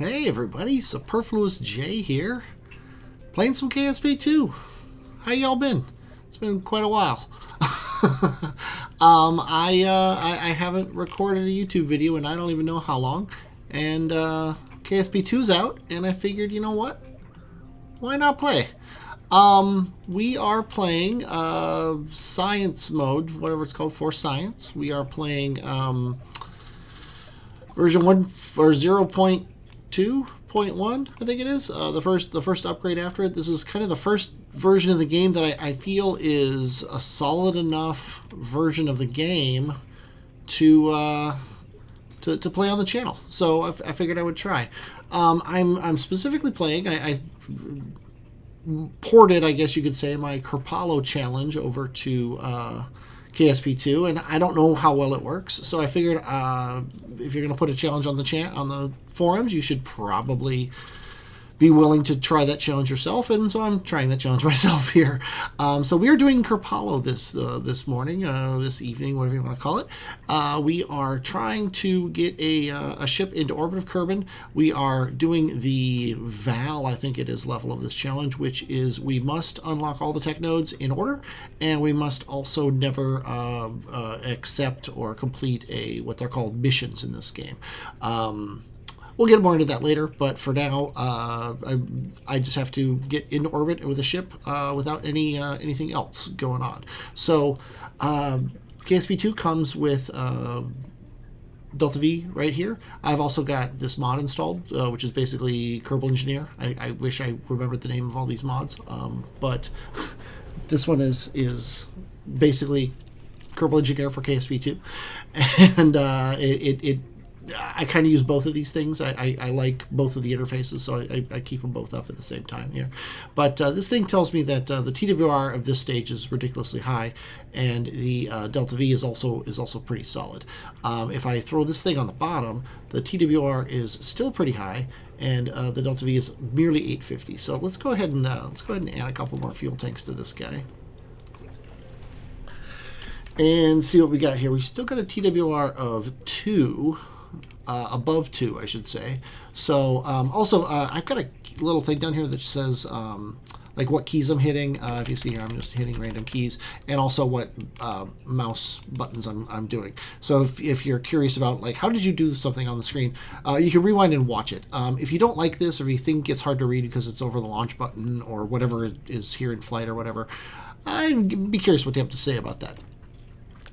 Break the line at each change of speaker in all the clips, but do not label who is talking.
Hey everybody, Superfluous J here, playing some KSP2. How y'all been? It's been quite a while. I haven't recorded a YouTube video in I don't even know how long, and KSP2's out, and I figured, you know what? Why not play? We are playing science mode, whatever it's called, for science. We are playing version 1 or 0.2.1, I think it is. The first upgrade after it. This is kind of the first version of the game that I feel is a solid enough version of the game to play on the channel. So I figured I would try. I'm specifically playing. I ported, I guess you could say, my Kerpollo challenge over to KSP2, and I don't know how well it works. So I figured if you're going to put a challenge on the forums, you should probably be willing to try that challenge yourself, and so I'm trying that challenge myself here. So we are doing Kerpollo this morning, this evening, whatever you want to call it. We are trying to get a ship into orbit of Kerbin. We are doing the Val, I think it is, level of this challenge, which is we must unlock all the tech nodes in order, and we must also never accept or complete what they're called missions in this game. We'll get more into that later, but for now, I just have to get into orbit with a ship without anything else going on. So KSP2 comes with Delta V right here. I've also got this mod installed, which is basically Kerbal Engineer. I wish I remembered the name of all these mods, but this one is basically Kerbal Engineer for KSP2, and I kind of use both of these things. I like both of the interfaces, so I keep them both up at the same time here. But this thing tells me that the TWR of this stage is ridiculously high, and the Delta V is also pretty solid. If I throw this thing on the bottom, the TWR is still pretty high, and the Delta V is merely 850. So let's go ahead and add a couple more fuel tanks to this guy and see what we got here. We still got a TWR of 2. Above 2, I should say. So also I've got a little thing down here that says like what keys I'm hitting. If you see here, I'm just hitting random keys, and also what mouse buttons I'm doing. So if you're curious about like how did you do something on the screen, you can rewind and watch it. If you don't like this, or if you think it's hard to read because it's over the launch button or whatever it is here in flight or whatever, I'd be curious what you have to say about that.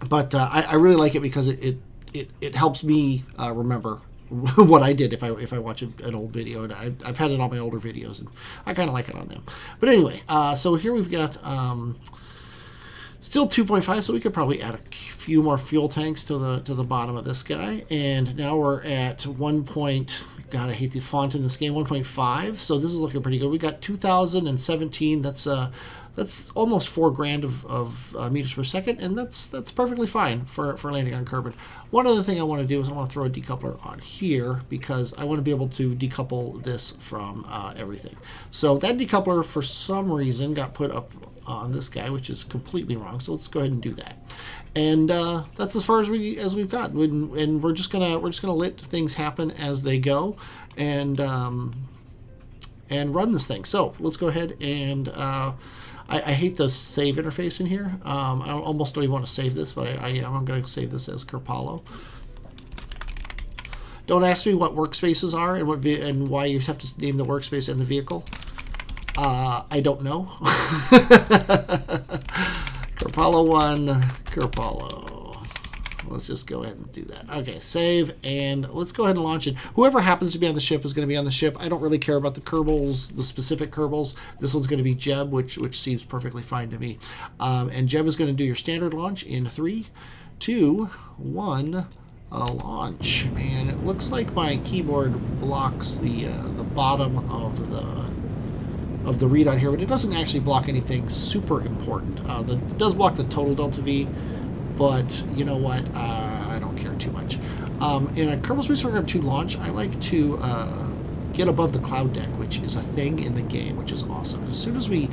But I really like it because it helps me remember what I did if I watch an old video, and I've had it on my older videos, and I kind of like it on them. But anyway, so here we've got still 2.5, so we could probably add a few more fuel tanks to the bottom of this guy, and now we're at 1. God, I hate the font in this game. 1.5. So this is looking pretty good. We got 2017. That's almost 4 grand of meters per second, and that's perfectly fine for landing on Kerbin. One other thing I want to do is I want to throw a decoupler on here because I want to be able to decouple this from everything. So that decoupler, for some reason, got put up on this guy, which is completely wrong. So let's go ahead and do that. And that's as far as we've got. And we're just gonna let things happen as they go, and run this thing. So let's go ahead and. I hate the save interface in here. I almost don't even want to save this, but I'm going to save this as Kerpollo. Don't ask me what workspaces are and why you have to name the workspace and the vehicle. I don't know. Kerpollo 1, Kerpollo. Let's just go ahead and do that. Okay, save, and let's go ahead and launch it. Whoever happens to be on the ship is going to be on the ship. I don't really care about the Kerbals, the specific Kerbals. This one's going to be Jeb, which seems perfectly fine to me. And Jeb is going to do your standard launch in 3, 2, 1, launch. And it looks like my keyboard blocks the bottom of the readout here, but it doesn't actually block anything super important. It does block the total Delta V. But you know what? I don't care too much. In a Kerbal Space Program 2 launch, I like to get above the cloud deck, which is a thing in the game, which is awesome. As soon as we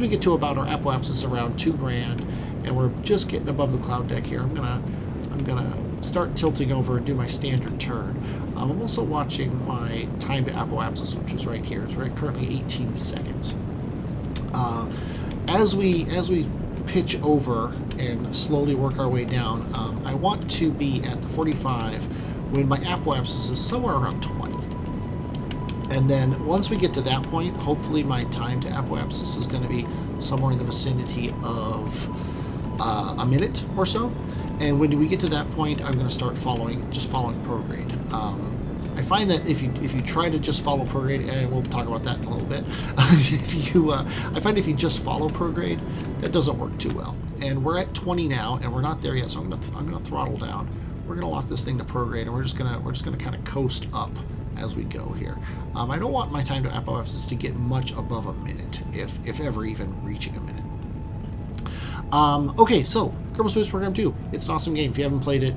get to about our apoapsis around 2 grand, and we're just getting above the cloud deck here, I'm I'm gonna start tilting over and do my standard turn. I'm also watching my time to apoapsis, which is right here. It's right currently 18 seconds. As we pitch over and slowly work our way down, I want to be at the 45 when my apoapsis is somewhere around 20. And then once we get to that point, hopefully my time to apoapsis is going to be somewhere in the vicinity of a minute or so. And when we get to that point, I'm going to start following prograde. I find that if you try to just follow prograde, and we'll talk about that in a little bit. I find if you just follow prograde, that doesn't work too well. And we're at 20 now, and we're not there yet. So I'm gonna throttle down. We're gonna lock this thing to prograde, and we're just gonna kind of coast up as we go here. I don't want my time to apoapsis to get much above a minute, if ever even reaching a minute. Okay, so Kerbal Space Program 2. It's an awesome game. If you haven't played it,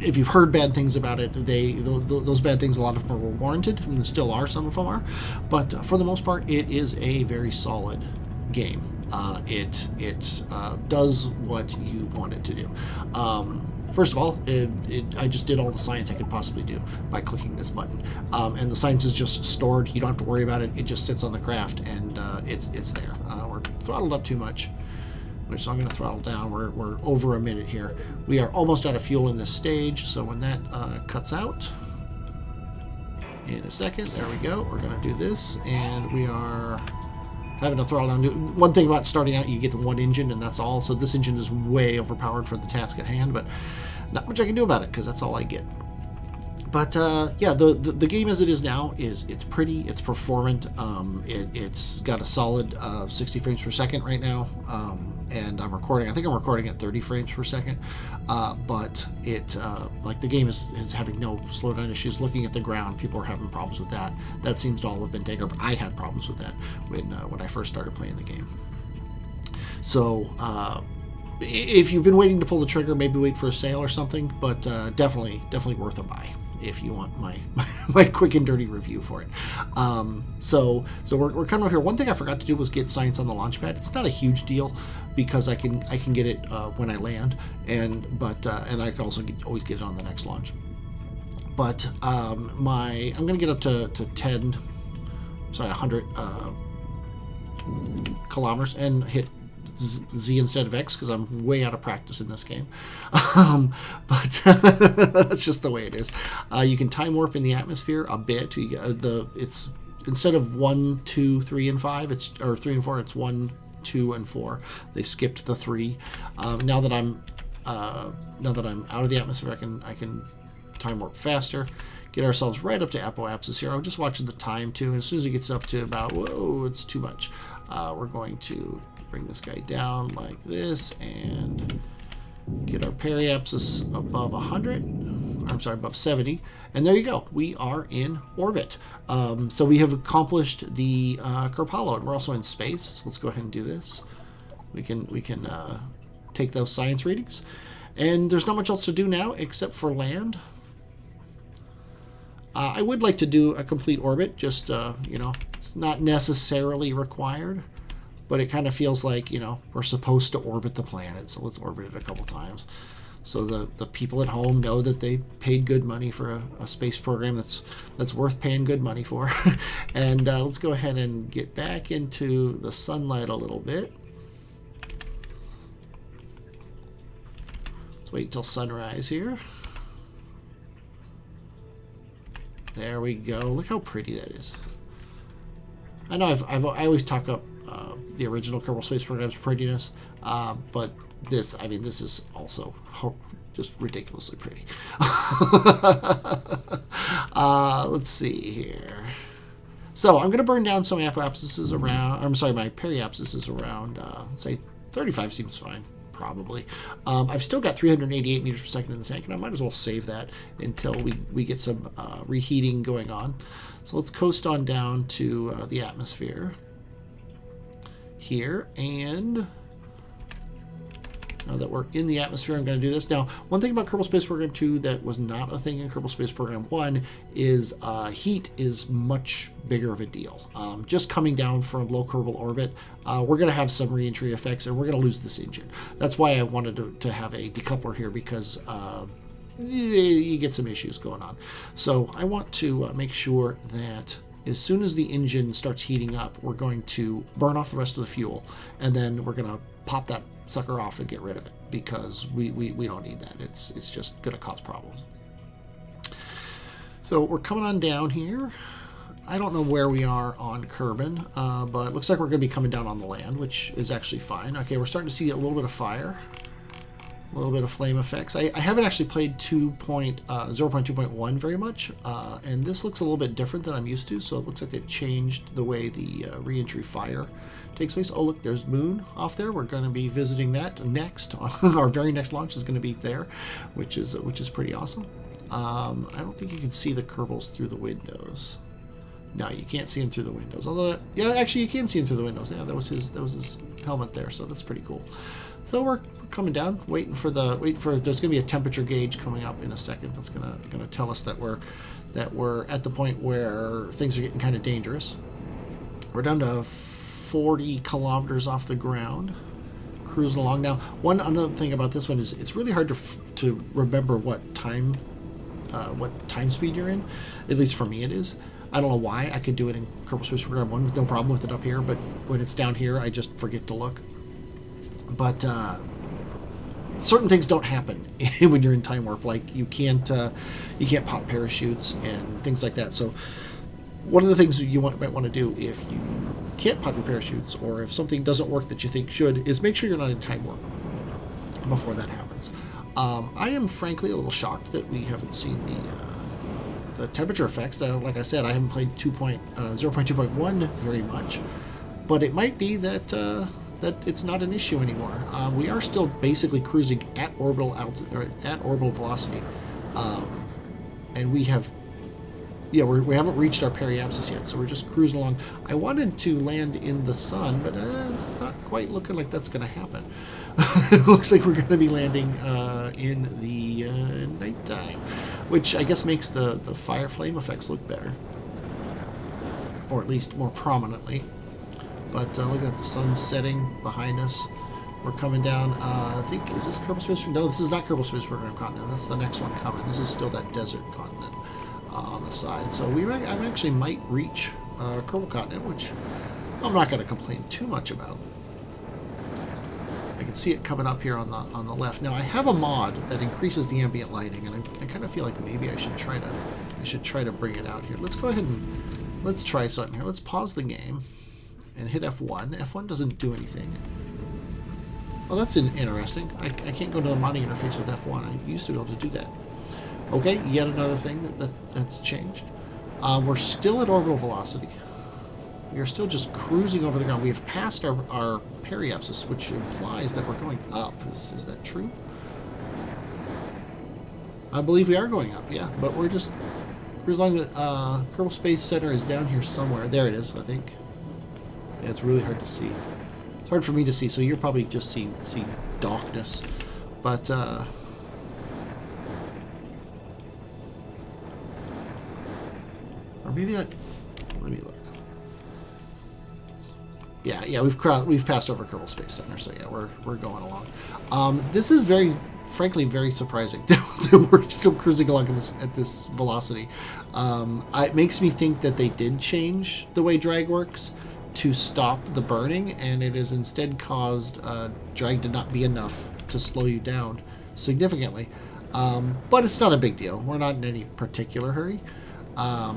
if you've heard bad things about it, those bad things, a lot of them were warranted, and still are, some of them are. But for the most part, it is a very solid game. It does what you want it to do. First of all, I just did all the science I could possibly do by clicking this button. And the science is just stored. You don't have to worry about it. It just sits on the craft, and it's there. We're throttled up too much, so I'm going to throttle down. We're over a minute here. We are almost out of fuel in this stage, so when that cuts out in a second, there we go. We're going to do this, and we are having to throttle down. One thing about starting out, you get the one engine, and that's all. So this engine is way overpowered for the task at hand, but not much I can do about it because that's all I get. But yeah, the game as it is now it's pretty, it's performant. It's got a solid 60 frames per second right now, and I think I'm recording at 30 frames per second. But it like the game is having no slowdown issues. Looking at the ground, people are having problems with that. That seems to all have been taken up. I had problems with that when I first started playing the game. So if you've been waiting to pull the trigger, maybe wait for a sale or something. But definitely worth a buy if you want my quick and dirty review for it. So we're coming up here. One thing I forgot to do was get science on the launch pad. It's not a huge deal because I can get it when I land, and I can also always get it on the next launch. But I'm gonna get up to 100 kilometers and hit Z instead of X because I'm way out of practice in this game. But that's just the way it is. You can time warp in the atmosphere a bit. It's instead of 1, 2, 3, and 5, or 3 and 4. It's 1, 2, and 4. They skipped the 3. Now that I'm out of the atmosphere, I can time warp faster. Get ourselves right up to apoapsis here. I'm just watching the time too, and as soon as it gets up to about, whoa, it's too much. We're going to bring this guy down like this and get our periapsis above 100. I'm sorry, above 70. And there you go. We are in orbit. So we have accomplished the Kerpollo, and we're also in space. So let's go ahead and do this. We can take those science readings. And there's not much else to do now except for land. I would like to do a complete orbit, just, it's not necessarily required, but it kind of feels like, we're supposed to orbit the planet, so let's orbit it a couple times. So the people at home know that they paid good money for a space program that's worth paying good money for. And let's go ahead and get back into the sunlight a little bit. Let's wait until sunrise here. There we go. Look how pretty that is. I know I always talk up the original Kerbal Space Program's prettiness, but this is also just ridiculously pretty. Let's see here. So I'm going to burn down some apoapsises around. I'm sorry, my periapsises around. Say 35 seems fine. Probably. I've still got 388 meters per second in the tank, and I might as well save that until we get some reheating going on. So let's coast on down to the atmosphere here, and that we're in the atmosphere. I'm going to do this. Now, one thing about Kerbal Space Program 2 that was not a thing in Kerbal Space Program 1 is heat is much bigger of a deal. Just coming down from low Kerbal orbit, we're going to have some re-entry effects, and we're going to lose this engine. That's why I wanted to have a decoupler here, because you get some issues going on. So I want to make sure that as soon as the engine starts heating up, we're going to burn off the rest of the fuel, and then we're going to pop that sucker off and get rid of it, because we don't need that. It's just going to cause problems. So we're coming on down here. I don't know where we are on Kerbin, but it looks like we're going to be coming down on the land, which is actually fine. Okay, we're starting to see a little bit of fire. A little bit of flame effects. I haven't actually played 0.2.1 very much, and this looks a little bit different than I'm used to, so it looks like they've changed the way the re-entry fire takes place. Oh, look, there's Moon off there. We're going to be visiting that next. Our very next launch is going to be there, which is pretty awesome. I don't think you can see the Kerbals through the windows. No, you can't see him through the windows. Although, yeah, actually, you can see him through the windows. Yeah, that was his helmet there, so that's pretty cool. So we're coming down, waiting for there's going to be a temperature gauge coming up in a second. That's gonna tell us that we're at the point where things are getting kind of dangerous. We're down to 40 kilometers off the ground, cruising along now. One other thing about this one is it's really hard to remember what time speed you're in. At least for me, it is. I don't know why. I could do it in Kerbal Space Program 1 with no problem with it up here, but when it's down here, I just forget to look. But certain things don't happen when you're in time warp. Like you can't pop parachutes and things like that. So one of the things you might want to do if you can't pop your parachutes, or if something doesn't work that you think should, is make sure you're not in time warp before that happens. I am frankly a little shocked that we haven't seen the temperature effects. Like I said, I haven't played 0.2.1 very much, but it might be that it's not an issue anymore. We are still basically cruising at orbital velocity, and we haven't reached our periapsis yet, so we're just cruising along. I wanted to land in the sun, but it's not quite looking like that's going to happen. It looks like we're going to be landing in the nighttime, which I guess makes the fire flame effects look better, or at least more prominently. But look at the sun setting behind us. We're coming down. I think, is this Kerbal Space Program? No, this is not Kerbal Space Program continent. That's the next one coming. This is still that desert continent on the side. So I actually might reach Kerbal continent, which I'm not going to complain too much about. I can see it coming up here on the left. Now I have a mod that increases the ambient lighting, and I kind of feel like maybe I should try to bring it out here. Let's go ahead and let's try something here. Let's pause the game and hit F1. F1 doesn't do anything. Oh, that's interesting. I can't go to the modding interface with F1. I used to be able to do that. Okay, yet another thing that's changed. We're still at orbital velocity. We are still just cruising over the ground. We have passed our periapsis, which implies that we're going up. Is that true? I believe we are going up, yeah. But we're just cruising along. The Kerbal Space Center is down here somewhere. There it is, I think. Yeah, it's really hard to see. It's hard for me to see, so you're probably just see darkness. But or maybe that. Let me look. Yeah, we've passed over Kerbal Space Center, so yeah, we're going along. This is frankly very surprising that we're still cruising along at this velocity. It makes me think that they did change the way drag works to stop the burning, and it has instead caused drag to not be enough to slow you down significantly. But it's not a big deal. We're not in any particular hurry to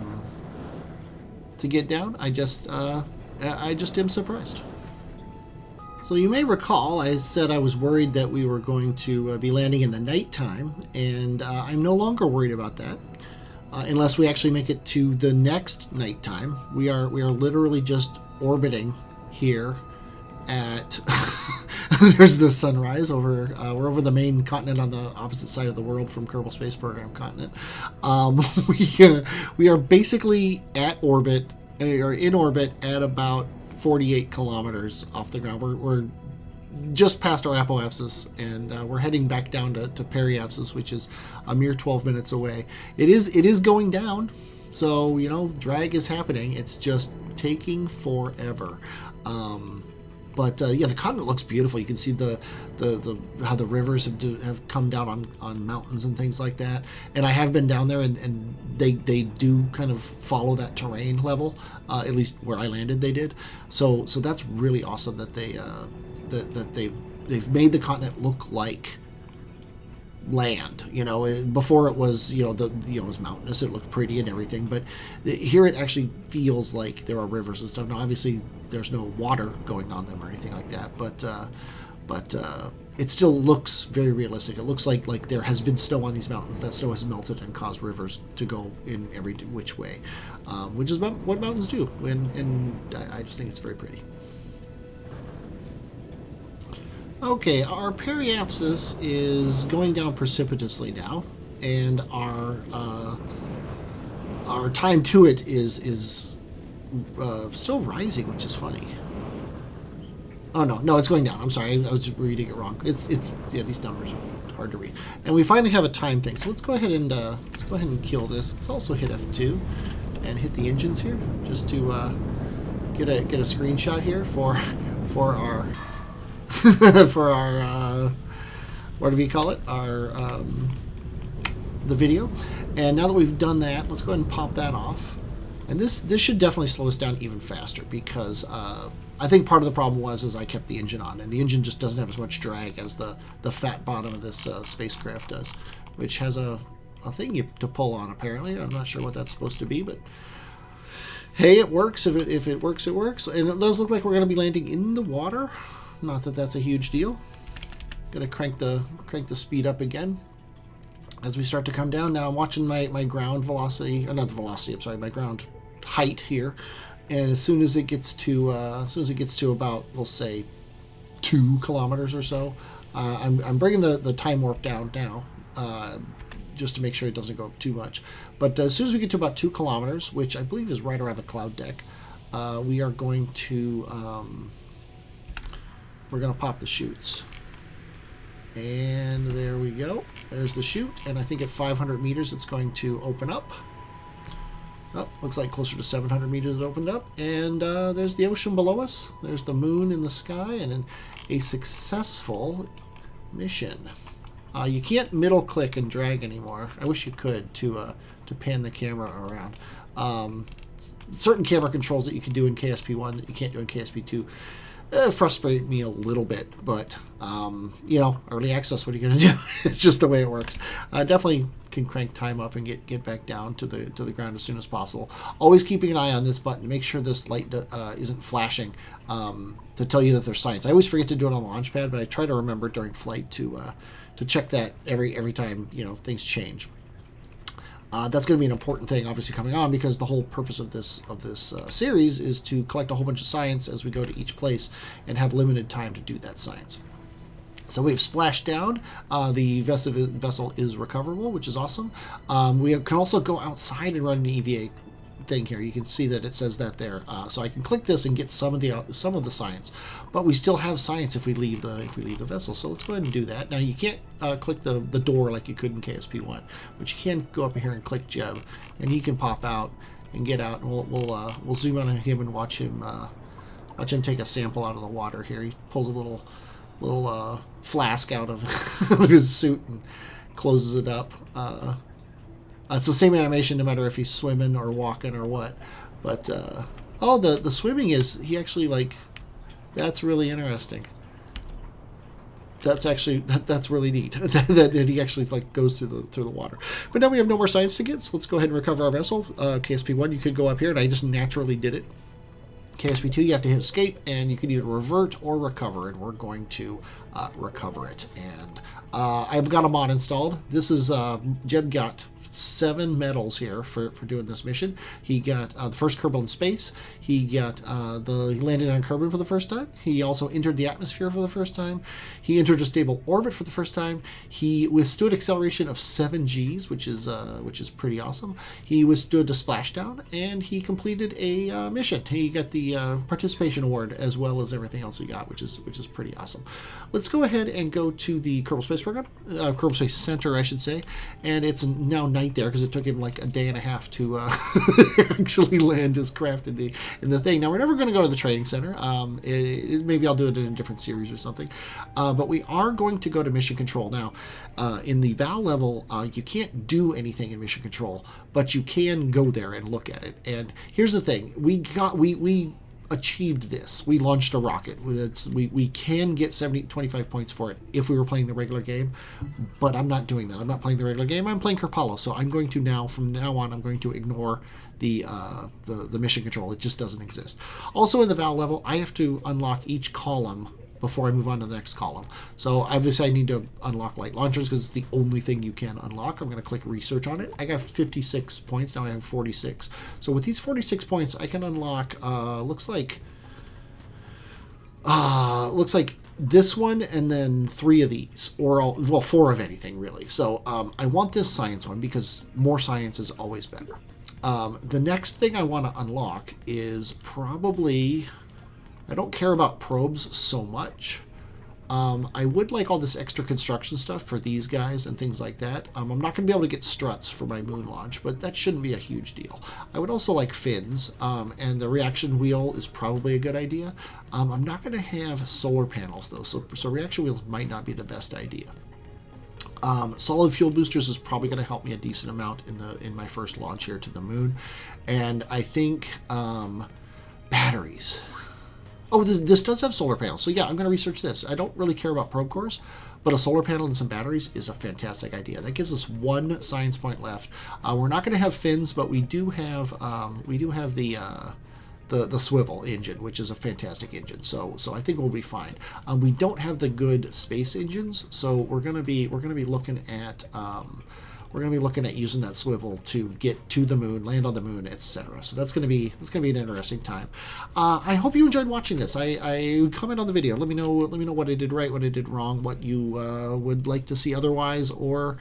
get down. I just am surprised. So you may recall I said I was worried that we were going to be landing in the nighttime, and I'm no longer worried about that. Unless we actually make it to the next nighttime. We are literally just orbiting here at there's the sunrise over we're over the main continent on the opposite side of the world from Kerbal Space Program continent. We are basically at orbit, or in orbit at about 48 kilometers off the ground. We're just past our apoapsis, and we're heading back down to periapsis, which is a mere 12 minutes away. It is going down, so drag is happening. It's just taking forever. But yeah, the continent looks beautiful. You can see the how the rivers have come down on mountains and things like that. And I have been down there, and they do kind of follow that terrain level. At least where I landed, they did. So that's really awesome that they've made the continent look like land. Before it was it was mountainous. It looked pretty and everything, but here it actually feels like there are rivers and stuff. Now, obviously, there's no water going on them or anything like that, but it still looks very realistic. It looks like there has been snow on these mountains. That snow has melted and caused rivers to go in every which way, which is what mountains do, and I just think it's very pretty. Okay, our periapsis is going down precipitously now, and our time to it is still rising, which is funny. Oh no, it's going down. I'm sorry, I was reading it wrong. It's yeah, these numbers are hard to read. And we finally have a time thing, so let's go ahead and kill this. Let's also hit F2 and hit the engines here, just to get a screenshot here for our. For our, what do we call it? Our, the video. And now that we've done that, let's go ahead and pop that off. And this should definitely slow us down even faster, because I think part of the problem was I kept the engine on, and the engine just doesn't have as much drag as the fat bottom of this spacecraft does, which has a thing to pull on, apparently. I'm not sure what that's supposed to be, but hey, it works. If it works, it works. And it does look like we're going to be landing in the water. Not that that's a huge deal. Gonna crank the speed up again as we start to come down. Now I'm watching my ground velocity, or not the velocity. I'm sorry, my ground height here. And as soon as it gets to about, we'll say, 2 kilometers or so, I'm bringing the time warp down now, just to make sure it doesn't go up too much. But as soon as we get to about 2 kilometers, which I believe is right around the cloud deck, we are going to. We're going to pop the chutes. And there we go. There's the chute. And I think at 500 meters it's going to open up. Oh, looks like closer to 700 meters it opened up. And there's the ocean below us. There's the moon in the sky. And a successful mission. You can't middle click and drag anymore. I wish you could to pan the camera around. Certain camera controls that you can do in KSP1 that you can't do in KSP2 frustrate me a little bit, but early access, what are you going to do? It's just the way it works. Definitely can crank time up and get back down to the ground as soon as possible. Always keeping an eye on this button. Make sure this light isn't flashing to tell you that there's science. I always forget to do it on the launch pad, but I try to remember during flight to check that every time things change. That's going to be an important thing, obviously, coming on, because the whole purpose of this series is to collect a whole bunch of science as we go to each place and have limited time to do that science. So we've splashed down. The vessel is recoverable, which is awesome. We can also go outside and run an EVA thing here. You can see that it says that there. So I can click this and get some of the science, but we still have science if we leave the vessel. So let's go ahead and do that. Now you can't click the door like you could in KSP1, but you can go up here and click Jeb, and he can pop out and get out. And we'll zoom in on him and watch him take a sample out of the water here. He pulls a little flask out of his suit and closes it up. It's the same animation no matter if he's swimming or walking or what. But, the swimming is, he actually, that's really interesting. That's actually, that's really neat. that he actually, goes through the water. But now we have no more science to get, so let's go ahead and recover our vessel. KSP1, you could go up here, and I just naturally did it. KSP2, you have to hit escape, and you can either revert or recover, and we're going to recover it. And I've got a mod installed. This is, Jeb got 7 medals here for doing this mission. He got the first Kerbal in space. He got he landed on Kerbin for the first time. He also entered the atmosphere for the first time. He entered a stable orbit for the first time. He withstood acceleration of 7 Gs, which is pretty awesome. He withstood a splashdown, and he completed a mission. He got the participation award as well as everything else he got, which is pretty awesome. Let's go ahead and go to the Kerbal Space Program, Kerbal Space Center, I should say, and it's now night there because it took him like a day and a half to actually land his craft in the thing. Now we're never going to go to the training center. Maybe I'll do it in a different series or something, but we are going to go to mission control now. In the Val level, you can't do anything in mission control, but you can go there and look at it. And here's the thing: we achieved this. We launched a rocket. We can get 25 points for it if we were playing the regular game, but I'm not doing that. I'm not playing the regular game. I'm playing Kerpollo, so I'm going to from now on, I'm going to ignore the mission control. It just doesn't exist. Also in the Val level, I have to unlock each column before I move on to the next column. So obviously I need to unlock light launchers because it's the only thing you can unlock. I'm going to click research on it. I got 56 points. Now I have 46. So with these 46 points, I can unlock, looks like this one and then 3 of these, or 4 of anything really. So I want this science one because more science is always better. The next thing I want to unlock is probably, I don't care about probes so much. I would like all this extra construction stuff for these guys and things like that. I'm not going to be able to get struts for my moon launch, but that shouldn't be a huge deal. I would also like fins, and the reaction wheel is probably a good idea. I'm not going to have solar panels though, so reaction wheels might not be the best idea. Solid fuel boosters is probably going to help me a decent amount in my first launch here to the moon, and I think batteries. Oh, this does have solar panels, so yeah, I'm going to research this. I don't really care about probe cores, but a solar panel and some batteries is a fantastic idea. That gives us 1 science point left. We're not going to have fins, but we do have the swivel engine, which is a fantastic engine. So I think we'll be fine. We don't have the good space engines, so we're going to be looking at using that swivel to get to the moon, land on the moon, etc. So that's going to be an interesting time. I hope you enjoyed watching this. I comment on the video. Let me know what I did right, what I did wrong, what you would like to see otherwise, or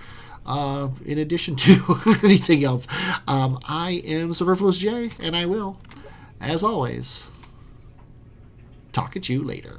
in addition to anything else. I am Superfluous J, and I will, as always, talk at you later.